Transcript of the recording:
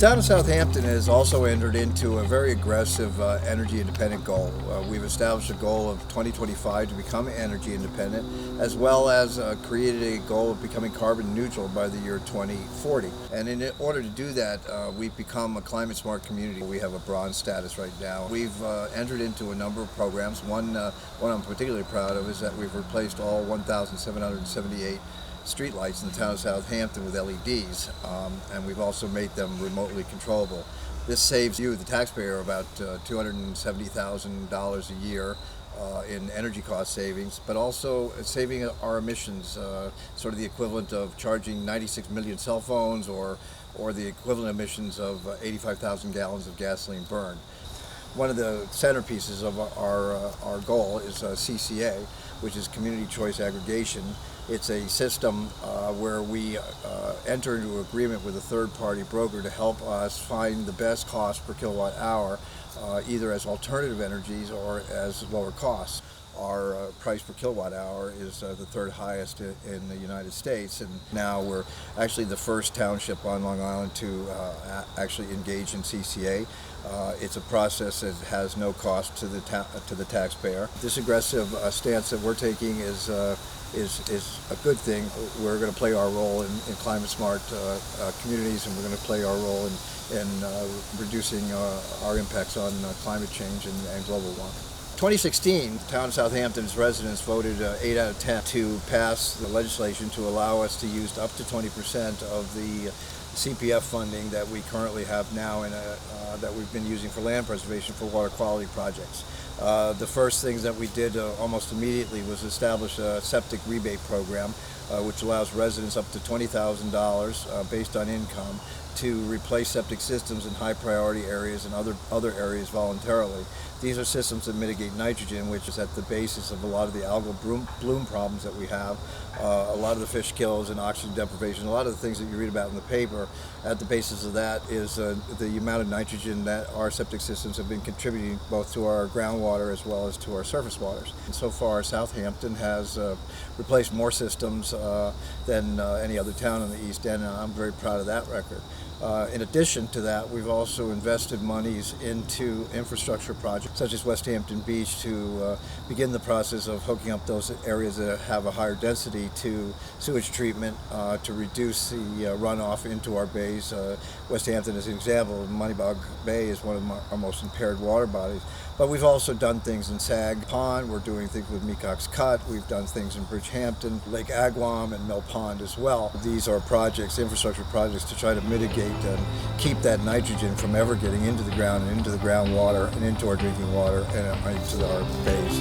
town of Southampton has also entered into a very aggressive energy independent goal. We've established a goal of 2025 to become energy independent, as well as created a goal of becoming carbon neutral by the year 2040. And in order to do that, we've become a climate smart community. We have a bronze status right now. We've entered into a number of programs. One I'm particularly proud of is that we've replaced all 1,778 streetlights in the town of Southampton with LEDs, and we've also made them remotely controllable. This saves you, the taxpayer, about $270,000 a year in energy cost savings, but also saving our emissions, sort of the equivalent of charging 96 million cell phones or the equivalent emissions of 85,000 gallons of gasoline burned. One of the centerpieces of our goal is CCA, which is Community Choice Aggregation. It's a system where we enter into an agreement with a third-party broker to help us find the best cost per kilowatt hour, either as alternative energies or as lower costs. Our price per kilowatt hour is the third highest in the United States, and now we're actually the first township on Long Island to actually engage in CCA. It's a process that has no cost to the taxpayer. This aggressive stance that we're taking is a good thing. We're going to play our role in climate smart communities, and we're going to play our role in reducing our impacts on climate change and global warming. 2016, the town of Southampton's residents voted 8 out of 10 to pass the legislation to allow us to use up to 20% of the CPF funding that we currently have now and that we've been using for land preservation for water quality projects. The first things that we did almost immediately was establish a septic rebate program, which allows residents up to $20,000 based on income to replace septic systems in high priority areas and other areas voluntarily. These are systems that mitigate nitrogen, which is at the basis of a lot of the algal bloom problems that we have, a lot of the fish kills and oxygen deprivation, a lot of the things that you read about in the paper. At the basis of that is the amount of nitrogen that our septic systems have been contributing both to our groundwater as well as to our surface waters. And so far, Southampton has replaced more systems than any other town in the East End, and I'm very proud of that record. In addition to that, we've also invested monies into infrastructure projects such as West Hampton Beach to begin the process of hooking up those areas that have a higher density to sewage treatment to reduce the runoff into our bays. West Hampton, as an example, Moneybog Bay is one of our most impaired water bodies. But we've also done things in Sag Pond. We're doing things with Meacock's Cut. We've done things in Bridgehampton, Lake Agawam, and Mill Pond as well. These are projects, infrastructure projects, to try to mitigate and keep that nitrogen from ever getting into the ground and into the groundwater and into our drinking water and into our bays.